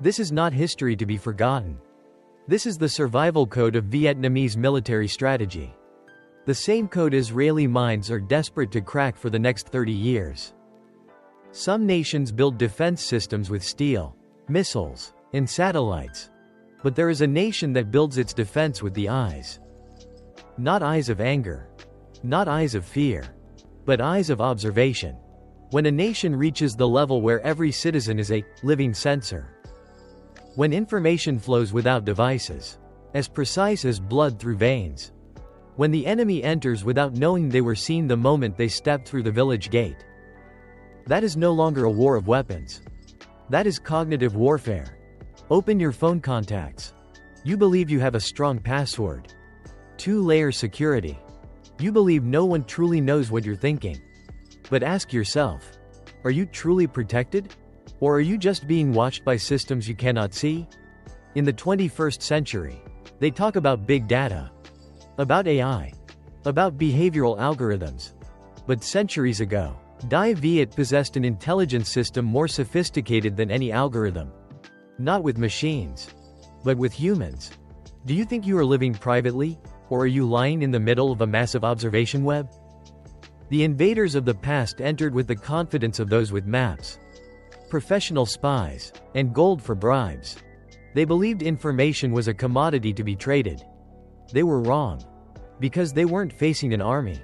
This is not history to be forgotten. This is the survival code of Vietnamese military strategy. The same code Israeli minds are desperate to crack for the next 30 years. Some nations build defense systems with steel, missiles, and satellites. But there is a nation that builds its defense with the eyes. Not eyes of anger. Not eyes of fear. But eyes of observation. When a nation reaches the level where every citizen is a living sensor. When information flows without devices. As precise as blood through veins. When the enemy enters without knowing they were seen the moment they stepped through the village gate. That is no longer a war of weapons. That is cognitive warfare. Open your phone contacts. You believe you have a strong password. 2-layer security. You believe no one truly knows what you're thinking. But ask yourself, are you truly protected? Or are you just being watched by systems you cannot see? In the 21st century, they talk about big data. About AI. About behavioral algorithms. But centuries ago, Die Viet possessed an intelligence system more sophisticated than any algorithm. Not with machines. But with humans. Do you think you are living privately? Or are you lying in the middle of a massive observation web? The invaders of the past entered with the confidence of those with maps, professional spies, and gold for bribes. They believed information was a commodity to be traded. They were wrong. Because they weren't facing an army.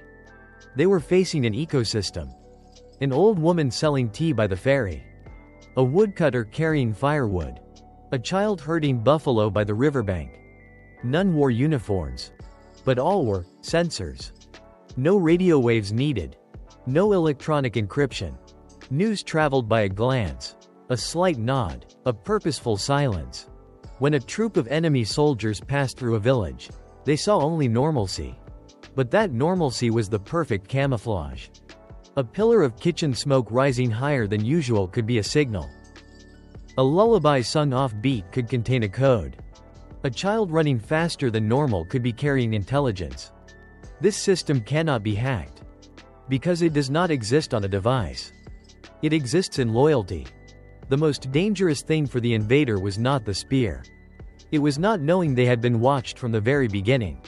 They were facing an ecosystem. An old woman selling tea by the ferry. A woodcutter carrying firewood. A child herding buffalo by the riverbank. None wore uniforms. But all were sensors. No radio waves needed. No electronic encryption. News traveled by a glance. A slight nod. A purposeful silence. When a troop of enemy soldiers passed through a village, they saw only normalcy. But that normalcy was the perfect camouflage. A pillar of kitchen smoke rising higher than usual could be a signal. A lullaby sung off-beat could contain a code. A child running faster than normal could be carrying intelligence. This system cannot be hacked. Because it does not exist on a device. It exists in loyalty. The most dangerous thing for the invader was not the spear. It was not knowing they had been watched from the very beginning.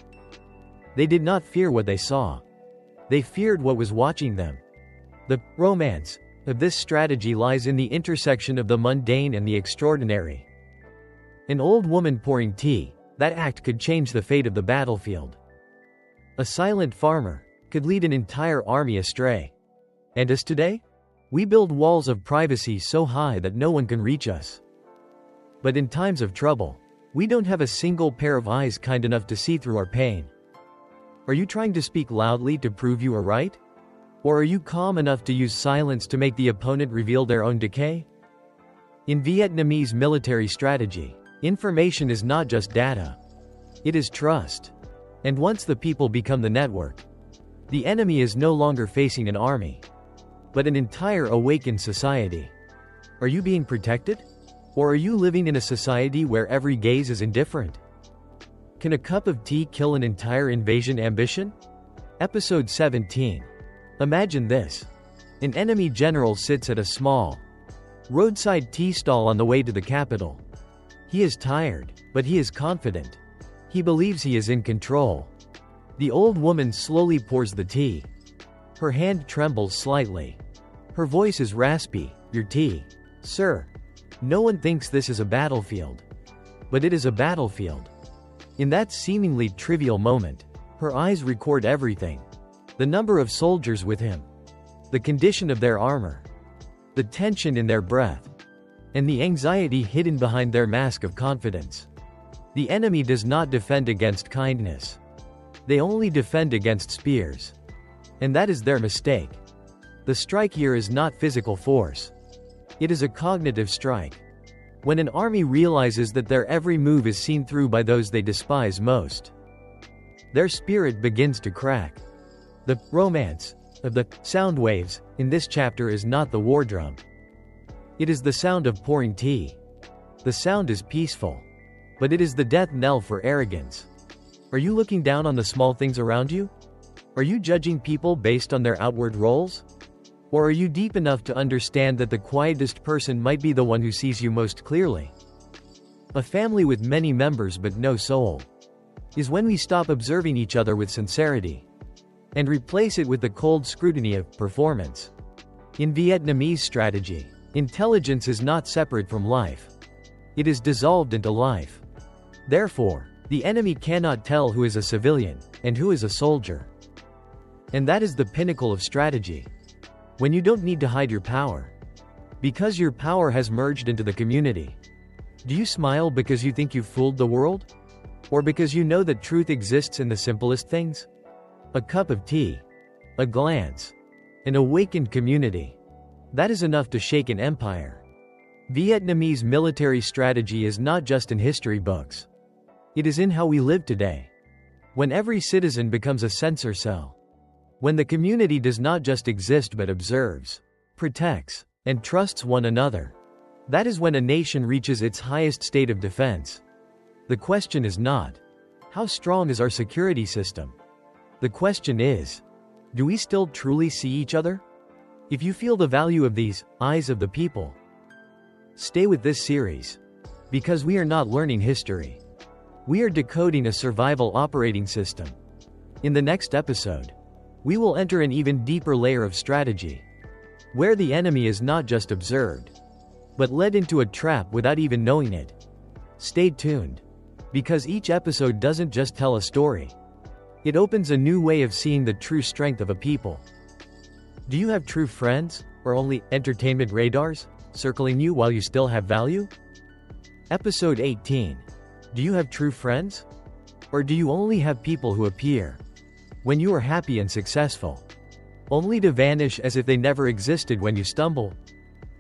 They did not fear what they saw. They feared what was watching them. The romance of this strategy lies in the intersection of the mundane and the extraordinary. An old woman pouring tea, that act could change the fate of the battlefield. A silent farmer could lead an entire army astray. And as today, we build walls of privacy so high that no one can reach us. But in times of trouble, we don't have a single pair of eyes kind enough to see through our pain. Are you trying to speak loudly to prove you are right? Or are you calm enough to use silence to make the opponent reveal their own decay? In Vietnamese military strategy, information is not just data. It is trust. And once the people become the network, the enemy is no longer facing an army, but an entire awakened society. Are you being protected? Or are you living in a society where every gaze is indifferent? Can a cup of tea kill an entire invasion ambition? Episode 17. Imagine this. An enemy general sits at a small, roadside tea stall on the way to the capital. He is tired, but he is confident. He believes he is in control. The old woman slowly pours the tea. Her hand trembles slightly. Her voice is raspy. Your tea, sir. No one thinks this is a battlefield. But it is a battlefield. In that seemingly trivial moment, her eyes record everything. The number of soldiers with him. The condition of their armor. The tension in their breath. And the anxiety hidden behind their mask of confidence. The enemy does not defend against kindness. They only defend against spears. And that is their mistake. The strike here is not physical force. It is a cognitive strike. When an army realizes that their every move is seen through by those they despise most, their spirit begins to crack. The romance of the sound waves in this chapter is not the war drum. It is the sound of pouring tea. The sound is peaceful. But it is the death knell for arrogance. Are you looking down on the small things around you? Are you judging people based on their outward roles? Or are you deep enough to understand that the quietest person might be the one who sees you most clearly? A family with many members but no soul is when we stop observing each other with sincerity and replace it with the cold scrutiny of performance. In Vietnamese strategy, intelligence is not separate from life. It is dissolved into life. Therefore, the enemy cannot tell who is a civilian and who is a soldier. And that is the pinnacle of strategy. When you don't need to hide your power, because your power has merged into the community. Do you smile because you think you've fooled the world? Or because you know that truth exists in the simplest things? A cup of tea, a glance, an awakened community. That is enough to shake an empire. Vietnamese military strategy is not just in history books. It is in how we live today. When every citizen becomes a sensor cell. When the community does not just exist but observes, protects, and trusts one another. That is when a nation reaches its highest state of defense. The question is not, how strong is our security system? The question is, do we still truly see each other? If you feel the value of these eyes of the people, stay with this series. Because we are not learning history. We are decoding a survival operating system. In the next episode, we will enter an even deeper layer of strategy, where the enemy is not just observed, but led into a trap without even knowing it. Stay tuned. Because each episode doesn't just tell a story. It opens a new way of seeing the true strength of a people. Do you have true friends, or only entertainment radars, circling you while you still have value? Episode 18. Do you have true friends? Or do you only have people who appear when you are happy and successful, only to vanish as if they never existed when you stumble?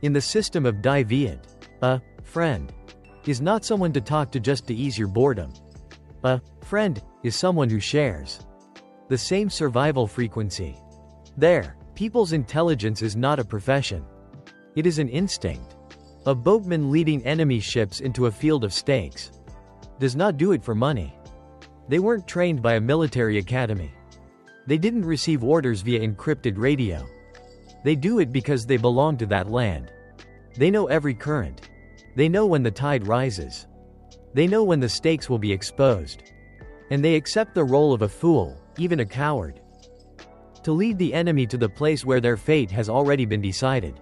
In the system of Die Viet, a friend is not someone to talk to just to ease your boredom. A friend is someone who shares the same survival frequency. There, people's intelligence is not a profession. It is an instinct. A boatman leading enemy ships into a field of stakes does not do it for money. They weren't trained by a military academy. They didn't receive orders via encrypted radio. They do it because they belong to that land. They know every current. They know when the tide rises. They know when the stakes will be exposed. And they accept the role of a fool, even a coward, to lead the enemy to the place where their fate has already been decided.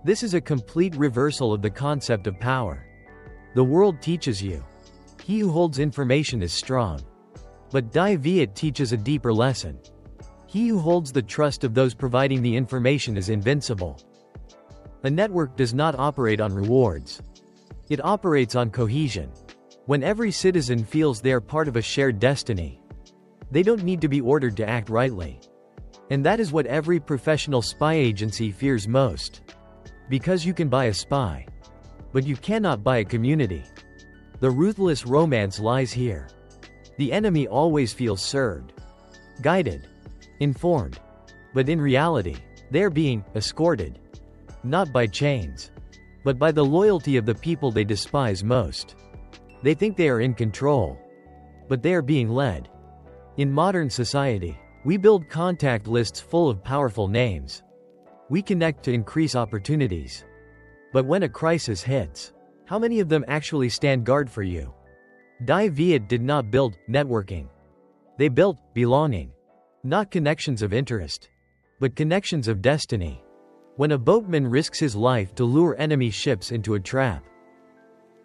This is a complete reversal of the concept of power. The world teaches you, he who holds information is strong. But Die Viet teaches a deeper lesson. He who holds the trust of those providing the information is invincible. A network does not operate on rewards. It operates on cohesion. When every citizen feels they are part of a shared destiny, they don't need to be ordered to act rightly. And that is what every professional spy agency fears most. Because you can buy a spy, but you cannot buy a community. The ruthless romance lies here. The enemy always feels served, guided, informed. But in reality, they are being escorted. Not by chains, but by the loyalty of the people they despise most. They think they are in control, but they are being led. In modern society, we build contact lists full of powerful names. We connect to increase opportunities. But when a crisis hits, how many of them actually stand guard for you? Die Viet did not build networking. They built belonging. Not connections of interest, but connections of destiny. When a boatman risks his life to lure enemy ships into a trap,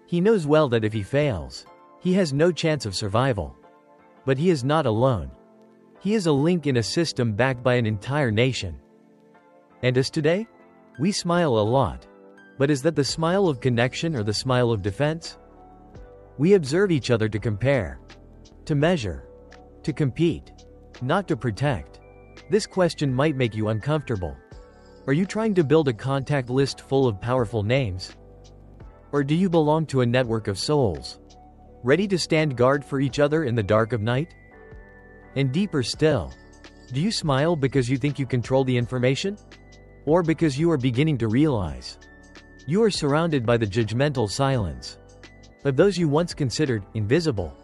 he knows well that if he fails, he has no chance of survival. But he is not alone. He is a link in a system backed by an entire nation. And as today, we smile a lot. But is that the smile of connection or the smile of defense? We observe each other to compare, to measure, to compete, not to protect. This question might make you uncomfortable. Are you trying to build a contact list full of powerful names? Or do you belong to a network of souls, ready to stand guard for each other in the dark of night? And deeper still, do you smile because you think you control the information? Or because you are beginning to realize you are surrounded by the judgmental silence of those you once considered invisible?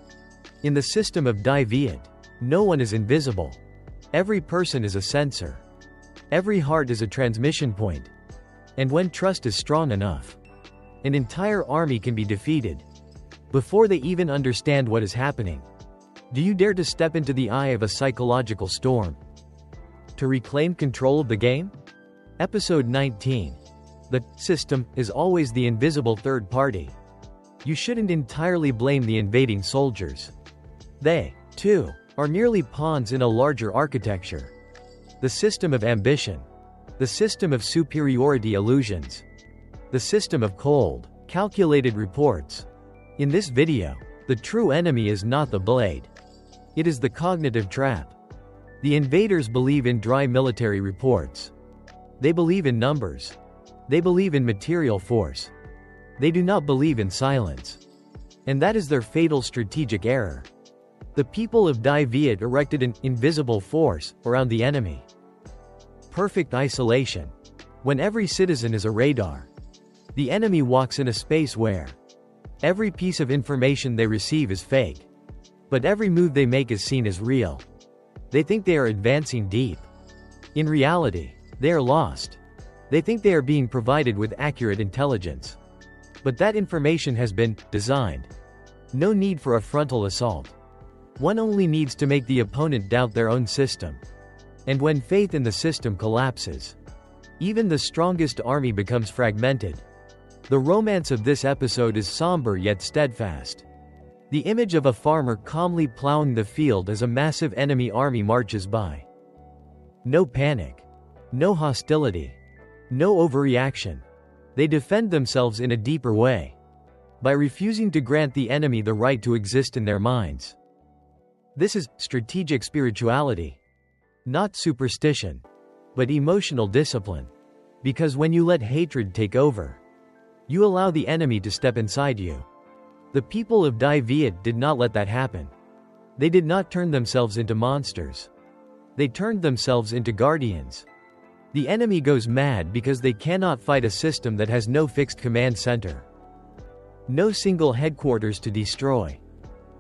In the system of Die Viet, no one is invisible. Every person is a sensor. Every heart is a transmission point. And when trust is strong enough, an entire army can be defeated. before they even understand what is happening. Do you dare to step into the eye of a psychological storm to reclaim control of the game? Episode 19. The system is always the invisible third party. You shouldn't entirely blame the invading soldiers. They, too, are merely pawns in a larger architecture. The system of ambition. The system of superiority illusions. The system of cold, calculated reports. In this video, the true enemy is not the blade. It is the cognitive trap. The invaders believe in dry military reports. They believe in numbers. They believe in material force. They do not believe in silence. And that is their fatal strategic error. The people of Die Viet erected an invisible force around the enemy. Perfect isolation. When every citizen is a radar, the enemy walks in a space where every piece of information they receive is fake. But every move they make is seen as real. They think they are advancing deep. In reality, they are lost. They think they are being provided with accurate intelligence. But that information has been designed. No need for a frontal assault. One only needs to make the opponent doubt their own system. And when faith in the system collapses, even the strongest army becomes fragmented. The romance of this episode is somber yet steadfast. The image of a farmer calmly plowing the field as a massive enemy army marches by. No panic. No hostility. No overreaction. They defend themselves in a deeper way, by refusing to grant the enemy the right to exist in their minds. This is strategic spirituality. Not superstition, but emotional discipline. Because when you let hatred take over, you allow the enemy to step inside you. The people of Die Viet did not let that happen. They did not turn themselves into monsters. They turned themselves into guardians. The enemy goes mad because they cannot fight a system that has no fixed command center. No single headquarters to destroy.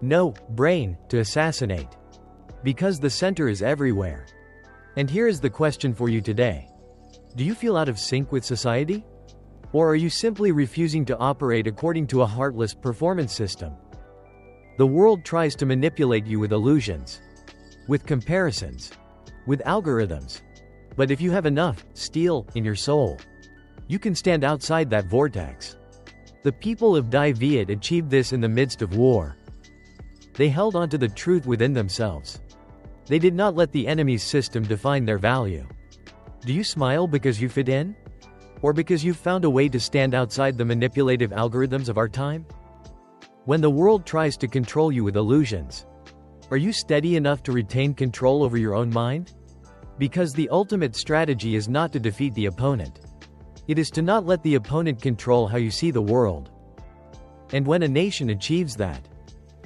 No brain to assassinate. Because the center is everywhere. And here is the question for you today. Do you feel out of sync with society? Or are you simply refusing to operate according to a heartless performance system? The world tries to manipulate you with illusions, with comparisons, with algorithms. But if you have enough steel in your soul, you can stand outside that vortex. The people of Die Viet achieved this in the midst of war. They held onto the truth within themselves. They did not let the enemy's system define their value. Do you smile because you fit in? Or because you've found a way to stand outside the manipulative algorithms of our time? When the world tries to control you with illusions, are you steady enough to retain control over your own mind? Because the ultimate strategy is not to defeat the opponent. It is to not let the opponent control how you see the world. And when a nation achieves that,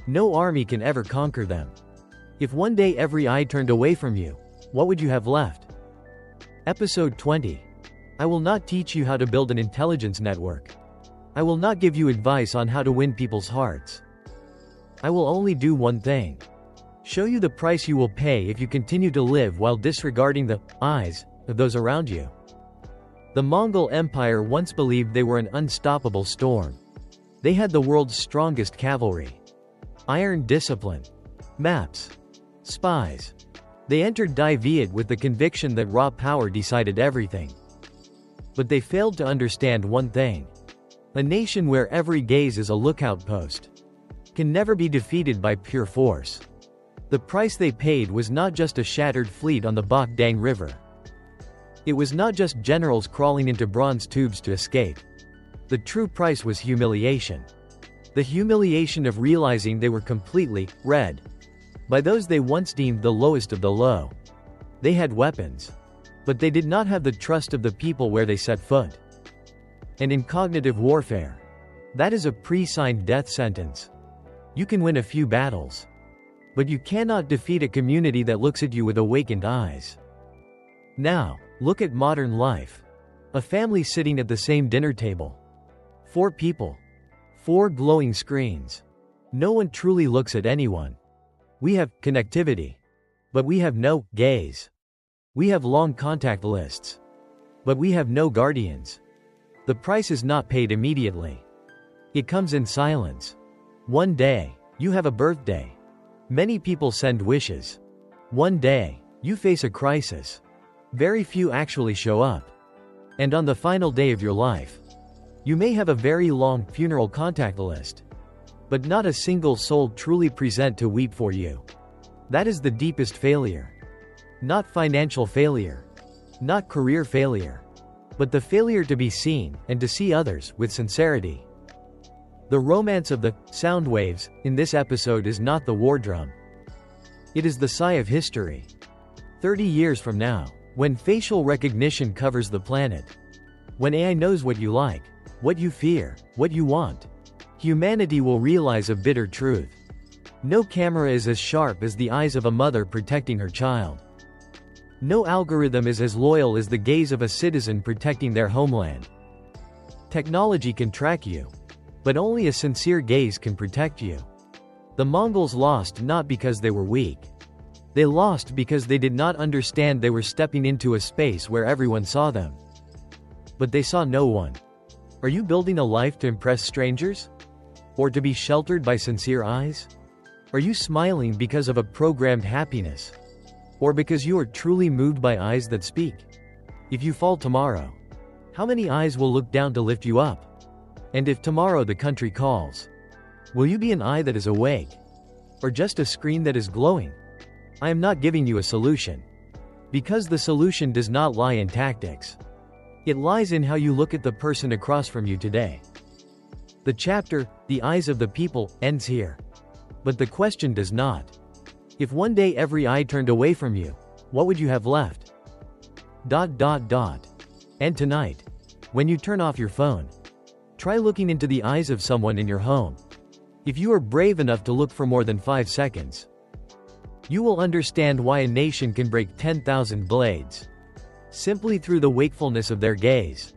no army can ever conquer them. If one day every eye turned away from you, what would you have left? Episode 20. I will not teach you how to build an intelligence network. I will not give you advice on how to win people's hearts. I will only do one thing. Show you the price you will pay if you continue to live while disregarding the eyes of those around you. The Mongol Empire once believed they were an unstoppable storm. They had the world's strongest cavalry, iron discipline, maps, spies. They entered Die Viet with the conviction that raw power decided everything. But they failed to understand one thing. A nation where every gaze is a lookout post can never be defeated by pure force. The price they paid was not just a shattered fleet on the Bak Dang River. It was not just generals crawling into bronze tubes to escape. The true price was humiliation. The humiliation of realizing they were completely read by those they once deemed the lowest of the low. They had weapons, but they did not have the trust of the people where they set foot. And in cognitive warfare, that is a pre-signed death sentence. You can win a few battles, but you cannot defeat a community that looks at you with awakened eyes. Now, look at modern life. A family sitting at the same dinner table. 4 people. 4 glowing screens. No one truly looks at anyone. We have connectivity, but we have no gaze. We have long contact lists, but we have no guardians. The price is not paid immediately. It comes in silence. One day, you have a birthday. Many people send wishes. One day, you face a crisis. Very few actually show up. And on the final day of your life, you may have a very long funeral contact list. But not a single soul truly present to weep for you. That is the deepest failure. Not financial failure. Not career failure. But the failure to be seen, and to see others, with sincerity. The romance of the sound waves in this episode is not the war drum. It is the sigh of history. 30 years from now, when facial recognition covers the planet, when AI knows what you like, what you fear, what you want, humanity will realize a bitter truth. No camera is as sharp as the eyes of a mother protecting her child. No algorithm is as loyal as the gaze of a citizen protecting their homeland. Technology can track you, but only a sincere gaze can protect you. The Mongols lost not because they were weak. They lost because they did not understand they were stepping into a space where everyone saw them. But they saw no one. Are you building a life to impress strangers? Or to be sheltered by sincere eyes? Are you smiling because of a programmed happiness? Or because you are truly moved by eyes that speak? If you fall tomorrow, how many eyes will look down to lift you up? And if tomorrow the country calls, will you be an eye that is awake? Or just a screen that is glowing? I am not giving you a solution. Because the solution does not lie in tactics. It lies in how you look at the person across from you today. The chapter, The Eyes of the People, ends here. But the question does not. If one day every eye turned away from you, what would you have left? ... And tonight, when you turn off your phone, try looking into the eyes of someone in your home. If you are brave enough to look for more than 5 seconds, you will understand why a nation can break 10,000 blades simply through the wakefulness of their gaze.